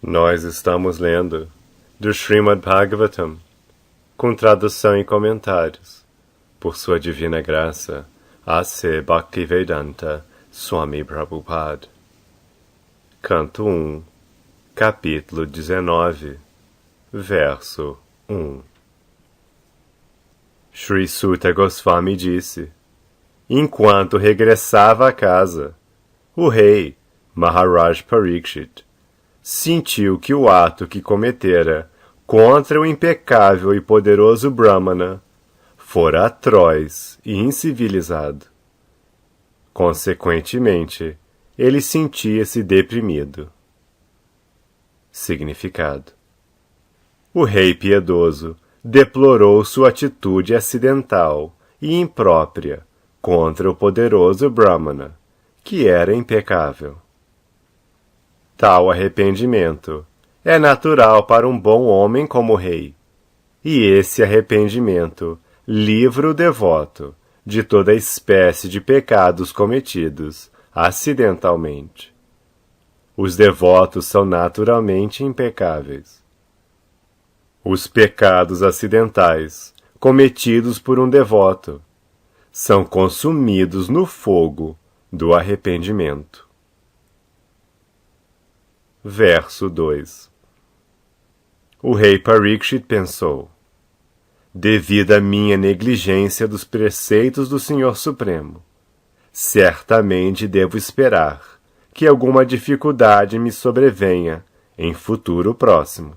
Nós estamos lendo do Srimad Bhagavatam, com tradução e comentários, por sua divina graça, A.C. Bhaktivedanta Swami Prabhupada. Canto 1, capítulo 19, verso 1. Shri Suta Goswami disse: enquanto regressava a casa, o rei Maharaj Parikshit sentiu que o ato que cometera contra o impecável e poderoso Brahmana fora atroz e incivilizado. Consequentemente, ele sentia-se deprimido. Significado: o rei piedoso deplorou sua atitude acidental e imprópria contra o poderoso Brahmana, que era impecável. Tal arrependimento é natural para um bom homem como o rei, e esse arrependimento livra o devoto de toda espécie de pecados cometidos acidentalmente. Os devotos são naturalmente impecáveis. Os pecados acidentais cometidos por um devoto são consumidos no fogo do arrependimento. Verso 2. O rei Parikshit pensou: devido à minha negligência dos preceitos do Senhor Supremo, certamente devo esperar que alguma dificuldade me sobrevenha em futuro próximo.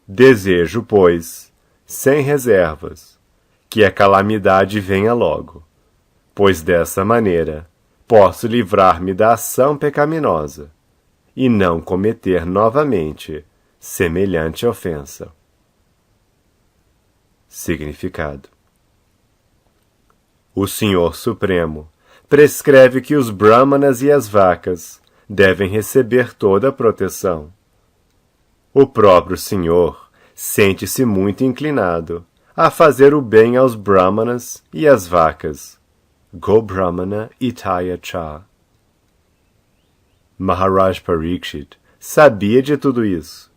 Desejo, pois, sem reservas, que a calamidade venha logo, pois dessa maneira posso livrar-me da ação pecaminosa e não cometer novamente semelhante ofensa. Significado: o Senhor Supremo prescreve que os brahmanas e as vacas devem receber toda a proteção. O próprio Senhor sente-se muito inclinado a fazer o bem aos brahmanas e às vacas. Go Brahmana Itaya Cha. Maharaj Parikshit sabia de tudo isso,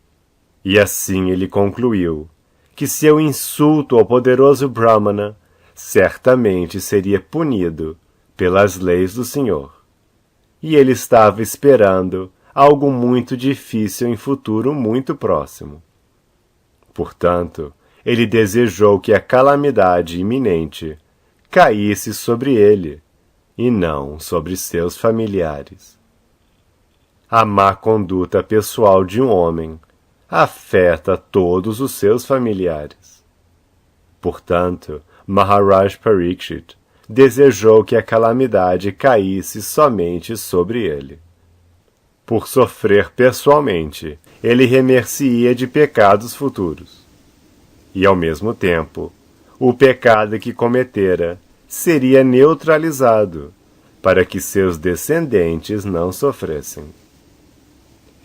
e assim ele concluiu que seu insulto ao poderoso Brahmana certamente seria punido pelas leis do Senhor, e ele estava esperando algo muito difícil em futuro muito próximo. Portanto, ele desejou que a calamidade iminente caísse sobre ele, e não sobre seus familiares. A má conduta pessoal de um homem afeta todos os seus familiares. Portanto, Maharaj Parikshit desejou que a calamidade caísse somente sobre ele. Por sofrer pessoalmente, ele remer-se-ia de pecados futuros. E, ao mesmo tempo, o pecado que cometera seria neutralizado, para que seus descendentes não sofressem.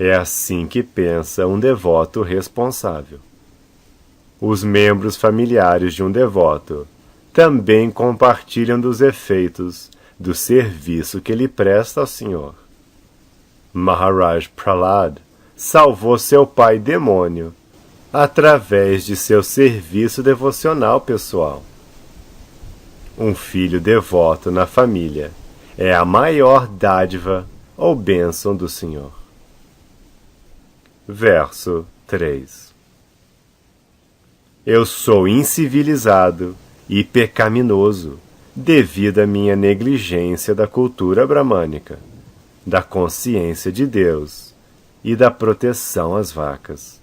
É assim que pensa um devoto responsável. Os membros familiares de um devoto também compartilham dos efeitos do serviço que ele presta ao Senhor. Maharaj Prahlad salvou seu pai demônio através de seu serviço devocional pessoal. Um filho devoto na família é a maior dádiva ou bênção do Senhor. Verso 3. Eu sou incivilizado e pecaminoso devido à minha negligência da cultura bramânica, da consciência de Deus e da proteção às vacas.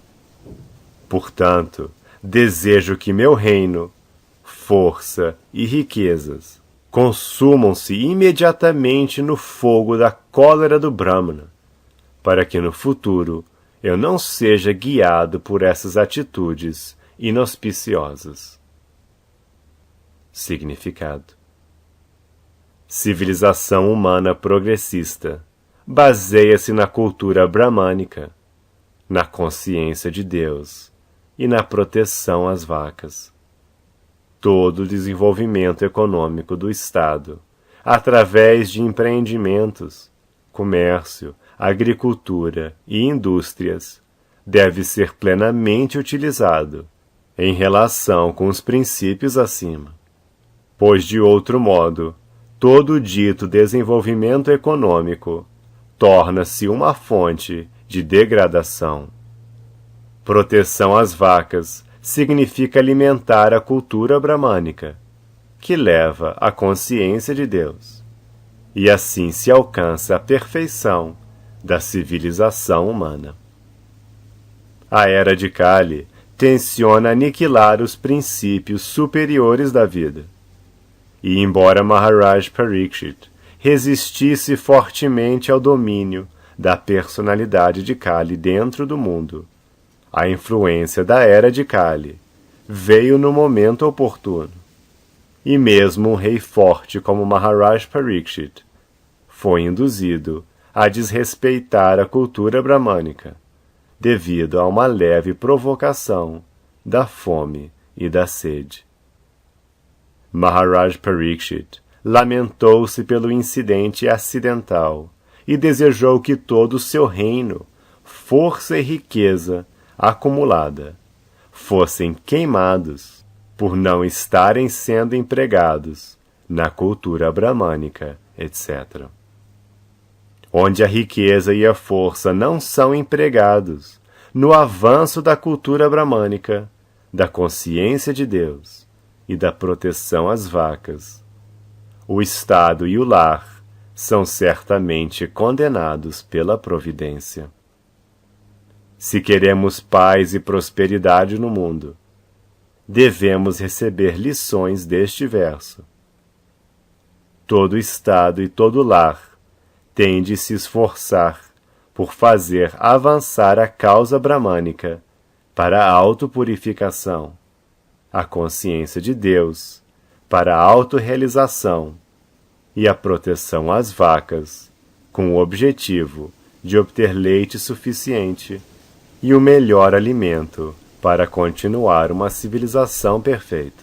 Portanto, desejo que meu reino, força e riquezas consumam-se imediatamente no fogo da cólera do Brahmana, para que no futuro eu não seja guiado por essas atitudes inauspiciosas. Significado: civilização humana progressista baseia-se na cultura bramânica, na consciência de Deus e na proteção às vacas. Todo o desenvolvimento econômico do Estado, através de empreendimentos, comércio, agricultura e indústrias deve ser plenamente utilizado em relação com os princípios acima, pois de outro modo, todo o dito desenvolvimento econômico torna-se uma fonte de degradação. Proteção às vacas significa alimentar a cultura bramânica, que leva à consciência de Deus, e assim se alcança a perfeição da civilização humana. A Era de Kali tenciona aniquilar os princípios superiores da vida, e embora Maharaj Parikshit resistisse fortemente ao domínio da personalidade de Kali dentro do mundo, a influência da Era de Kali veio no momento oportuno, e mesmo um rei forte como Maharaj Parikshit foi induzido a desrespeitar a cultura bramânica, devido a uma leve provocação da fome e da sede. Maharaj Parikshit lamentou-se pelo incidente acidental e desejou que todo o seu reino, força e riqueza acumulada, fossem queimados por não estarem sendo empregados na cultura bramânica, etc. Onde a riqueza e a força não são empregados no avanço da cultura bramânica, da consciência de Deus e da proteção às vacas, o Estado e o lar são certamente condenados pela providência. Se queremos paz e prosperidade no mundo, devemos receber lições deste verso. Todo Estado e todo lar tem de se esforçar por fazer avançar a causa bramânica para a autopurificação, a consciência de Deus para a autorrealização e a proteção às vacas, com o objetivo de obter leite suficiente e o melhor alimento para continuar uma civilização perfeita.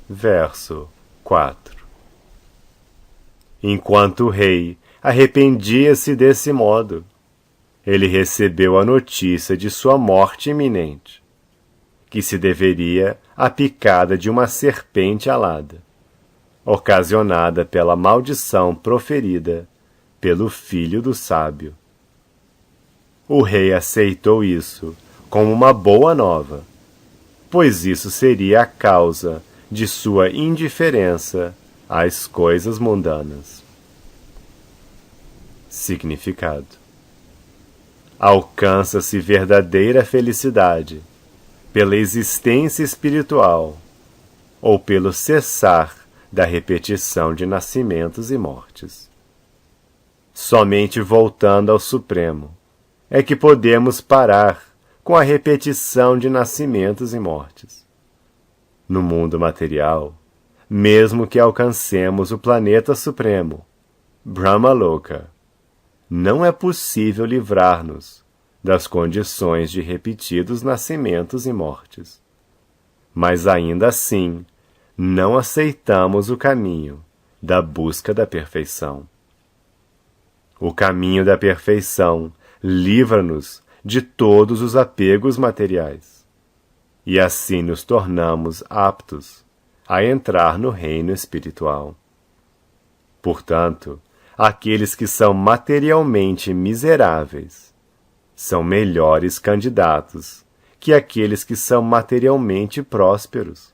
Verso 4. Enquanto o rei arrependia-se desse modo, ele recebeu a notícia de sua morte iminente, que se deveria à picada de uma serpente alada, ocasionada pela maldição proferida pelo filho do sábio. O rei aceitou isso como uma boa nova, pois isso seria a causa de sua indiferença às coisas mundanas. Significado: alcança-se verdadeira felicidade pela existência espiritual ou pelo cessar da repetição de nascimentos e mortes. Somente voltando ao Supremo é que podemos parar com a repetição de nascimentos e mortes. No mundo material, mesmo que alcancemos o planeta supremo, Brahmaloka, não é possível livrar-nos das condições de repetidos nascimentos e mortes. Mas ainda assim, não aceitamos o caminho da busca da perfeição. O caminho da perfeição livra-nos de todos os apegos materiais, e assim nos tornamos aptos a entrar no reino espiritual. Portanto, aqueles que são materialmente miseráveis são melhores candidatos que aqueles que são materialmente prósperos.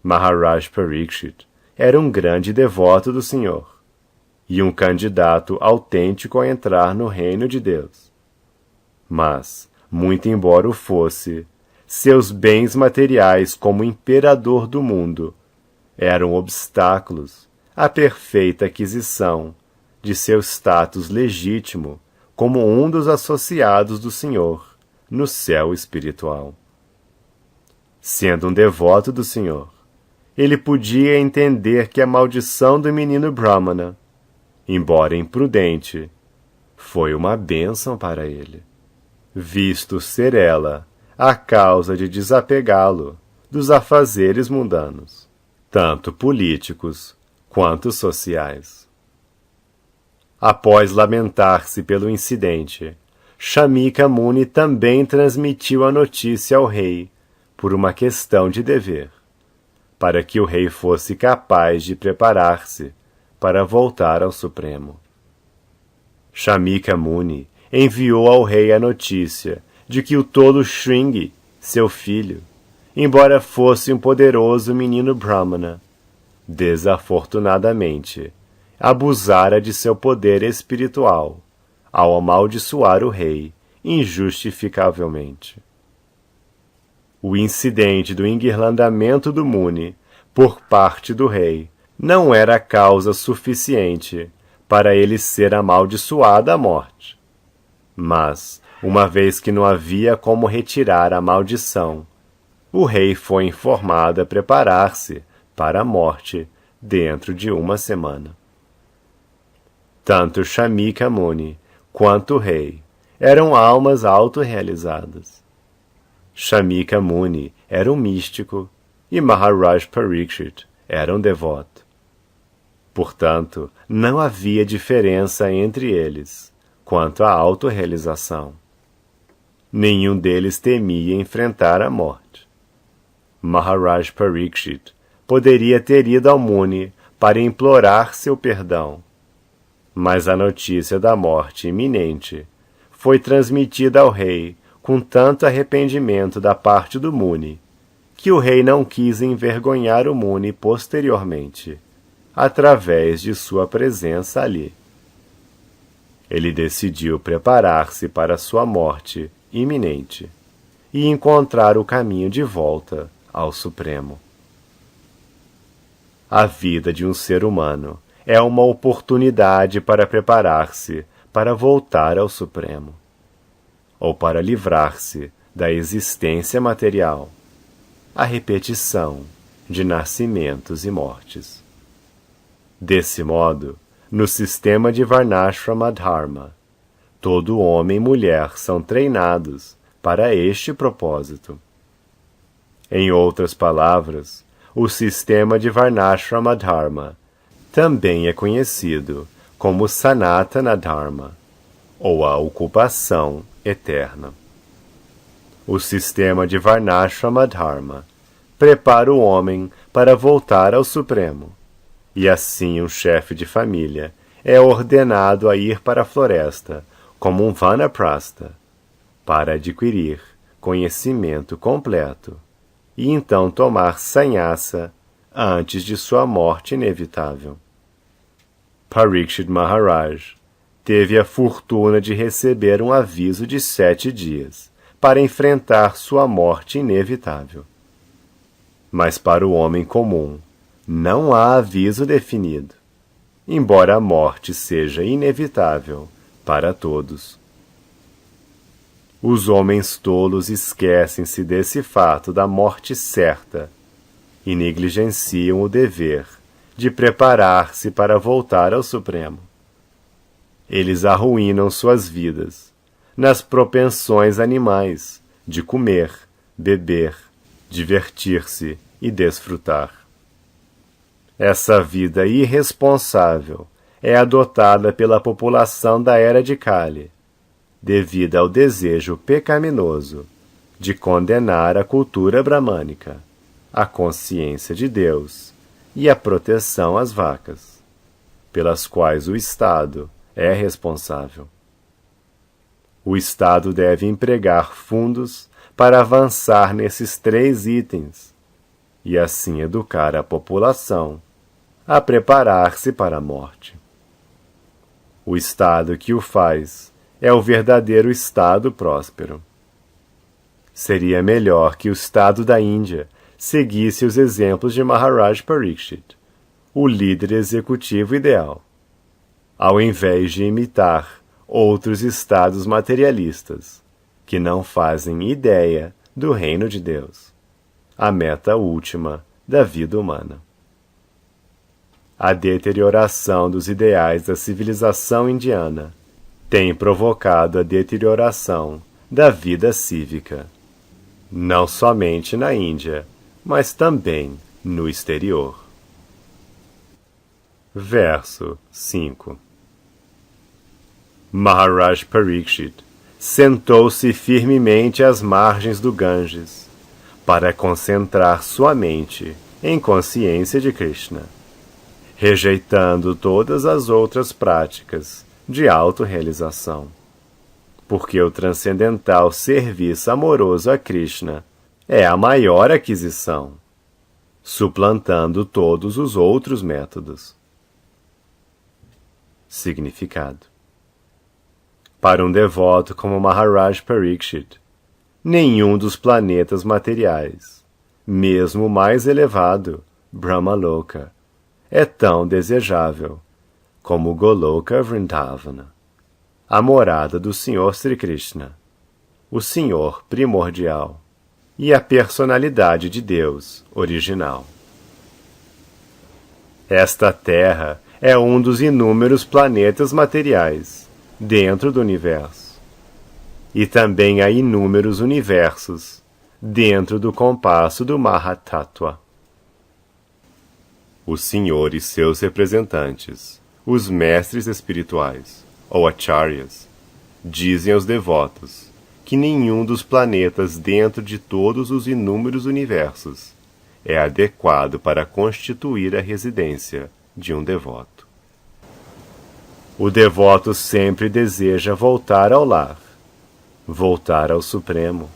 Maharaj Parikshit era um grande devoto do Senhor e um candidato autêntico a entrar no reino de Deus. Mas, muito embora o fosse, seus bens materiais como imperador do mundo eram obstáculos à perfeita aquisição de seu status legítimo como um dos associados do Senhor no céu espiritual. Sendo um devoto do Senhor, ele podia entender que a maldição do menino Brahmana, embora imprudente, foi uma bênção para ele, visto ser ela a causa de desapegá-lo dos afazeres mundanos, tanto políticos quanto sociais. Após lamentar-se pelo incidente, Shamika Muni também transmitiu a notícia ao rei, por uma questão de dever, para que o rei fosse capaz de preparar-se para voltar ao Supremo. Shamika Muni enviou ao rei a notícia de que o tolo Shringi, seu filho, embora fosse um poderoso menino Brahmana, desafortunadamente, abusara de seu poder espiritual ao amaldiçoar o rei injustificavelmente. O incidente do enguirlandamento do Muni por parte do rei não era causa suficiente para ele ser amaldiçoado à morte. Mas, uma vez que não havia como retirar a maldição, o rei foi informado a preparar-se para a morte dentro de uma semana. Tanto Shamika Muni quanto o rei eram almas autorrealizadas. Shamika Muni era um místico e Maharaj Parikshit era um devoto. Portanto, não havia diferença entre eles quanto à autorrealização. Nenhum deles temia enfrentar a morte. Maharaj Parikshit poderia ter ido ao Muni para implorar seu perdão, mas a notícia da morte iminente foi transmitida ao rei com tanto arrependimento da parte do Muni, que o rei não quis envergonhar o Muni posteriormente, através de sua presença ali. Ele decidiu preparar-se para sua morte iminente e encontrar o caminho de volta ao Supremo. A vida de um ser humano é uma oportunidade para preparar-se para voltar ao Supremo, ou para livrar-se da existência material, a repetição de nascimentos e mortes. Desse modo, no sistema de Varnashrama Dharma, todo homem e mulher são treinados para este propósito. Em outras palavras, o sistema de Varnashrama Dharma também é conhecido como Sanatana Dharma, ou a ocupação eterna. O sistema de Varnashrama Dharma prepara o homem para voltar ao Supremo, e assim um chefe de família é ordenado a ir para a floresta como um vanaprastha, para adquirir conhecimento completo e então tomar sannyasa antes de sua morte inevitável. Parikshit Maharaj teve a fortuna de receber um aviso de 7 dias para enfrentar sua morte inevitável. Mas para o homem comum, não há aviso definido, embora a morte seja inevitável para todos. Os homens tolos esquecem-se desse fato da morte certa e negligenciam o dever de preparar-se para voltar ao Supremo. Eles arruinam suas vidas nas propensões animais de comer, beber, divertir-se e desfrutar. Essa vida irresponsável é adotada pela população da Era de Kali, devido ao desejo pecaminoso de condenar a cultura bramânica, a consciência de Deus e a proteção às vacas, pelas quais o Estado é responsável. O Estado deve empregar fundos para avançar nesses 3 itens e assim educar a população a preparar-se para a morte. O Estado que o faz é o verdadeiro Estado próspero. Seria melhor que o Estado da Índia seguisse os exemplos de Maharaj Parikshit, o líder executivo ideal, ao invés de imitar outros estados materialistas que não fazem ideia do reino de Deus, a meta última da vida humana. A deterioração dos ideais da civilização indiana tem provocado a deterioração da vida cívica, não somente na Índia, mas também no exterior. Verso 5. Maharaj Parikshit sentou-se firmemente às margens do Ganges para concentrar sua mente em consciência de Krishna, rejeitando todas as outras práticas de autorrealização, porque o transcendental serviço amoroso a Krishna é a maior aquisição, suplantando todos os outros métodos. Significado: para um devoto como Maharaj Parikshit, nenhum dos planetas materiais, mesmo o mais elevado, Brahmaloka, é tão desejável como Goloka Vrindavana, a morada do Senhor Sri Krishna, o Senhor primordial e a personalidade de Deus original. Esta Terra é um dos inúmeros planetas materiais dentro do universo, e também há inúmeros universos dentro do compasso do Mahatattva. O Senhor e seus representantes, os mestres espirituais, ou acharyas, dizem aos devotos que nenhum dos planetas dentro de todos os inúmeros universos é adequado para constituir a residência de um devoto. O devoto sempre deseja voltar ao lar, voltar ao Supremo,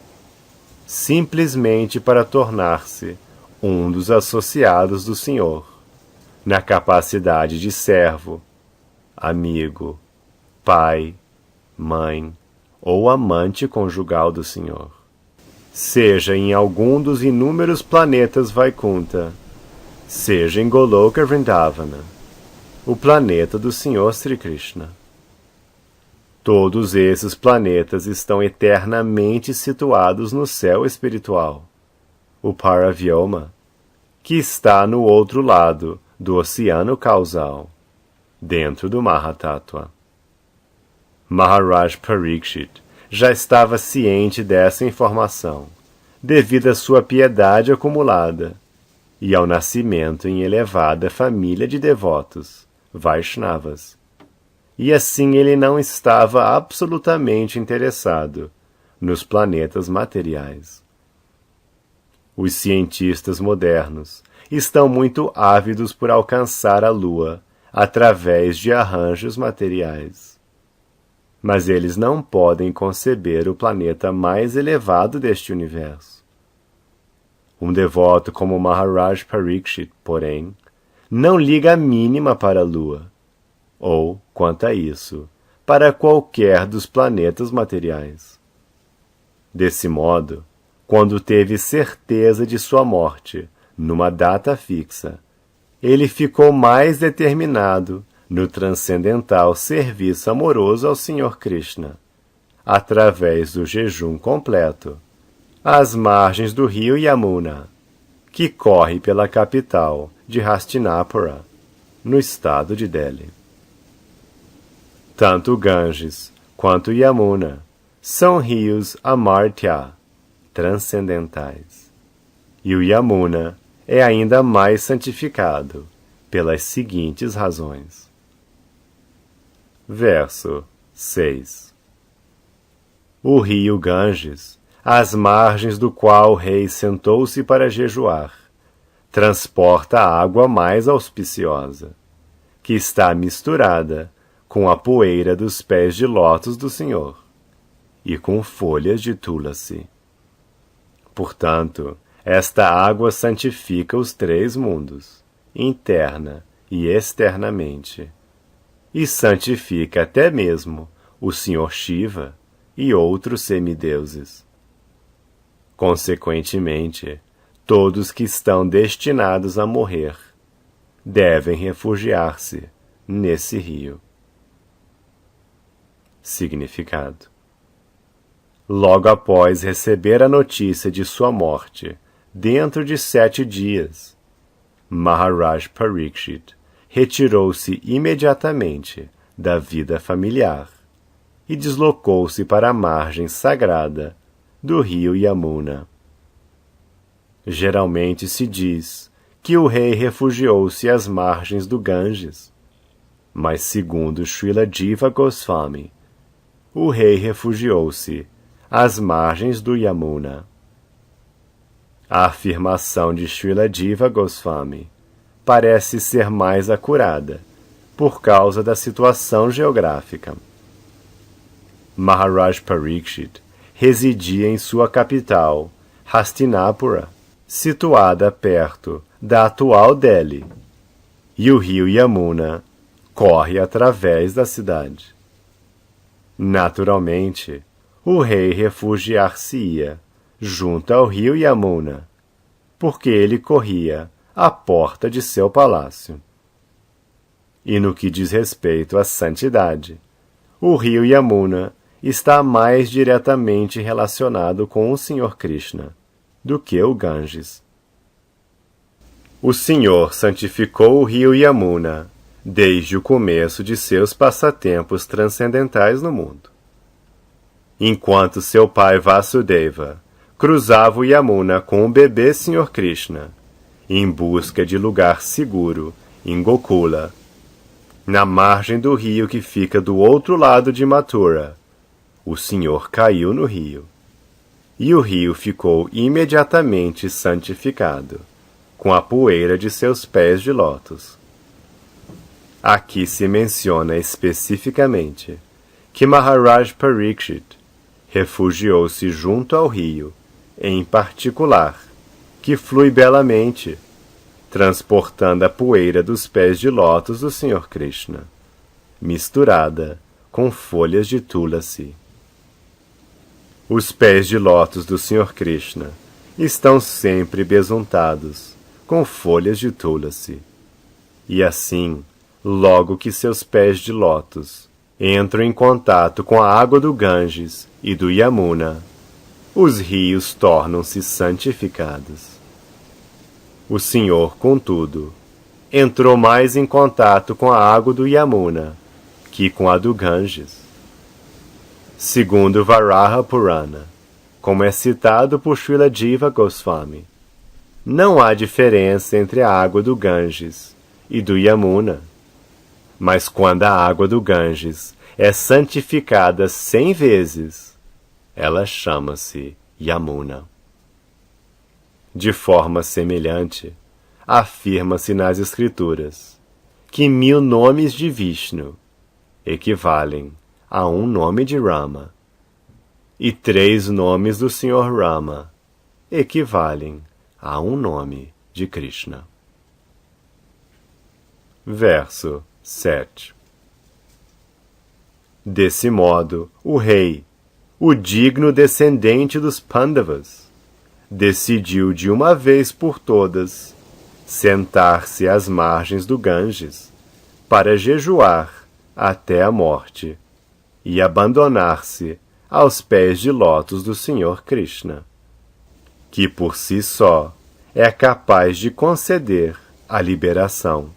simplesmente para tornar-se um dos associados do Senhor, na capacidade de servo, amigo, pai, mãe ou amante conjugal do Senhor, seja em algum dos inúmeros planetas Vaikunta, seja em Goloka Vrindavana, o planeta do Senhor Sri Krishna. Todos esses planetas estão eternamente situados no céu espiritual, o Paravyoma, que está no outro lado do oceano causal, dentro do Mahatattva. Maharaj Parikshit já estava ciente dessa informação, devido à sua piedade acumulada e ao nascimento em elevada família de devotos, Vaishnavas. E assim ele não estava absolutamente interessado nos planetas materiais. Os cientistas modernos estão muito ávidos por alcançar a Lua através de arranjos materiais. Mas eles não podem conceber o planeta mais elevado deste universo. Um devoto como Maharaj Parikshit, porém, não liga a mínima para a Lua, ou, quanto a isso, para qualquer dos planetas materiais. Desse modo, quando teve certeza de sua morte, numa data fixa, ele ficou mais determinado no transcendental serviço amoroso ao Senhor Krishna, através do jejum completo, às margens do rio Yamuna, que corre pela capital de Hastinapura, no estado de Delhi. Tanto o Ganges quanto o Yamuna são rios amartya, transcendentais, e o Yamuna é ainda mais santificado pelas seguintes razões. Verso 6. O rio Ganges, às margens do qual o rei sentou-se para jejuar, transporta a água mais auspiciosa, que está misturada com a poeira dos pés de lótus do Senhor e com folhas de tulasi. Portanto, esta água santifica os três mundos, interna e externamente, e santifica até mesmo o Senhor Shiva e outros semideuses. Consequentemente, todos que estão destinados a morrer devem refugiar-se nesse rio. Significado: logo após receber a notícia de sua morte, dentro de 7 dias, Maharaj Parikshit retirou-se imediatamente da vida familiar e deslocou-se para a margem sagrada do rio Yamuna. Geralmente se diz que o rei refugiou-se às margens do Ganges, mas segundo Srila Jiva Goswami, o rei refugiou-se às margens do Yamuna. A afirmação de Srila Jiva Goswami parece ser mais acurada, por causa da situação geográfica. Maharaj Parikshit residia em sua capital, Hastinapura, situada perto da atual Delhi, e o rio Yamuna corre através da cidade. Naturalmente, o rei refugiar-se-ia junto ao rio Yamuna, porque ele corria à porta de seu palácio. E no que diz respeito à santidade, o rio Yamuna está mais diretamente relacionado com o Senhor Krishna do que o Ganges. O Senhor santificou o rio Yamuna desde o começo de seus passatempos transcendentais no mundo. Enquanto seu pai Vasudeva cruzava o Yamuna com o bebê Senhor Krishna, em busca de lugar seguro em Gokula, na margem do rio que fica do outro lado de Mathura, o Senhor caiu no rio, e o rio ficou imediatamente santificado, com a poeira de seus pés de lótus. Aqui se menciona especificamente que Maharaj Parikshit refugiou-se junto ao rio, em particular, que flui belamente, transportando a poeira dos pés de lótus do Senhor Krishna, misturada com folhas de tulasi. Os pés de lótus do Senhor Krishna estão sempre besuntados com folhas de tulasi, e assim, logo que seus pés de lótus entram em contato com a água do Ganges e do Yamuna, os rios tornam-se santificados. O Senhor, contudo, entrou mais em contato com a água do Yamuna que com a do Ganges. Segundo Varaha Purana, como é citado por Srila Jiva Goswami, não há diferença entre a água do Ganges e do Yamuna, mas quando a água do Ganges é santificada 100 vezes, ela chama-se Yamuna. De forma semelhante, afirma-se nas Escrituras que 1000 nomes de Vishnu equivalem a um nome de Rama, e 3 nomes do Senhor Rama equivalem a um nome de Krishna. Verso 7. Desse modo, o rei, o digno descendente dos Pandavas, decidiu de uma vez por todas sentar-se às margens do Ganges para jejuar até a morte e abandonar-se aos pés de lótus do Senhor Krishna, que por si só é capaz de conceder a liberação.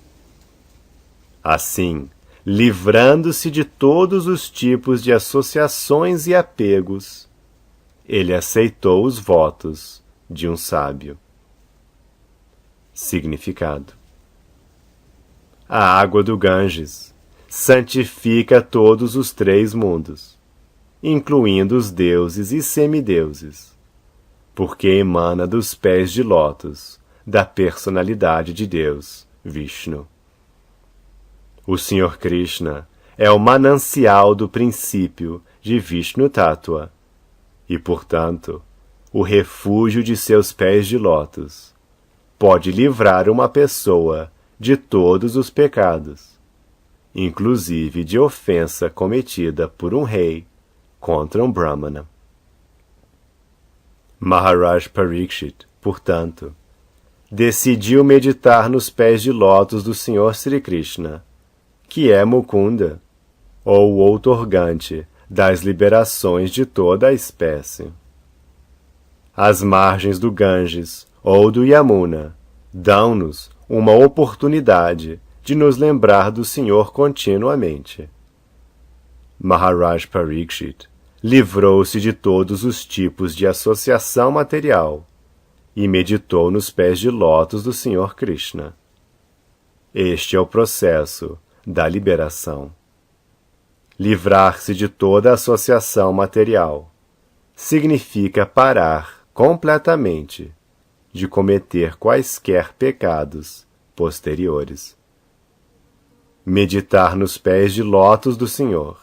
Assim, livrando-se de todos os tipos de associações e apegos, ele aceitou os votos de um sábio. Significado: a água do Ganges santifica todos os 3 mundos, incluindo os deuses e semideuses, porque emana dos pés de lótus da personalidade de Deus, Vishnu. O Senhor Krishna é o manancial do princípio de Vishnu Tattva e, portanto, o refúgio de seus pés de lótus pode livrar uma pessoa de todos os pecados, inclusive de ofensa cometida por um rei contra um Brahmana. Maharaj Parikshit, portanto, decidiu meditar nos pés de lótus do Senhor Sri Krishna, que é Mukunda, ou o outorgante das liberações de toda a espécie. As margens do Ganges ou do Yamuna dão-nos uma oportunidade de nos lembrar do Senhor continuamente. Maharaj Parikshit livrou-se de todos os tipos de associação material e meditou nos pés de lótus do Senhor Krishna. Este é o processo da liberação. Livrar-se de toda associação material significa parar completamente de cometer quaisquer pecados posteriores. Meditar nos pés de lótus do Senhor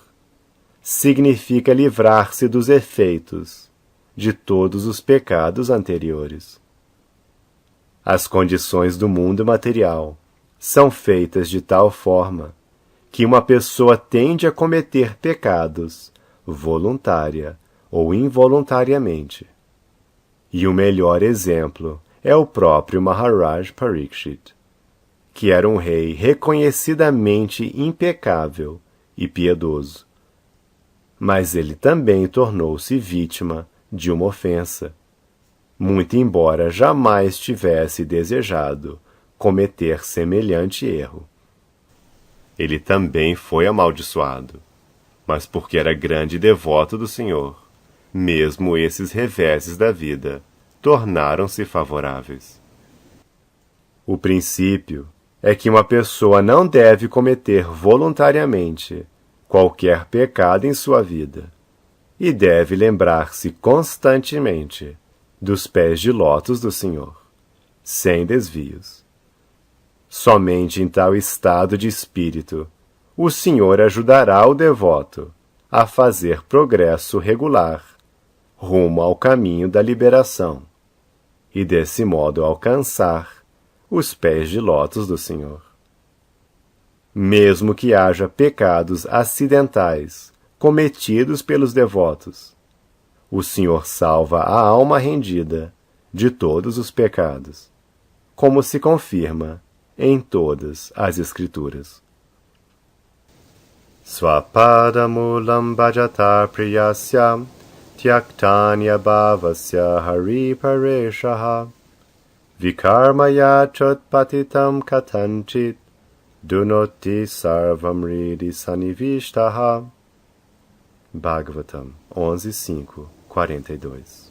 significa livrar-se dos efeitos de todos os pecados anteriores. As condições do mundo material são feitas de tal forma que uma pessoa tende a cometer pecados voluntária ou involuntariamente. E o melhor exemplo é o próprio Maharaj Parikshit, que era um rei reconhecidamente impecável e piedoso. Mas ele também tornou-se vítima de uma ofensa, muito embora jamais tivesse desejado cometer semelhante erro. Ele também foi amaldiçoado, mas porque era grande devoto do Senhor, mesmo esses reveses da vida tornaram-se favoráveis. O princípio é que uma pessoa não deve cometer voluntariamente qualquer pecado em sua vida e deve lembrar-se constantemente dos pés de lótus do Senhor, sem desvios. Somente em tal estado de espírito, o Senhor ajudará o devoto a fazer progresso regular rumo ao caminho da liberação e desse modo alcançar os pés de lótus do Senhor. Mesmo que haja pecados acidentais cometidos pelos devotos, o Senhor salva a alma rendida de todos os pecados, como se confirma em todas as Escrituras. Swapadamulam bhajatar priyasya tyaktanya bhavasya hari pareshaha vikarmaya chotpatitam katanchit dunoti sarvam ridi sanivishtaha. Bhagavatam 11.5.42.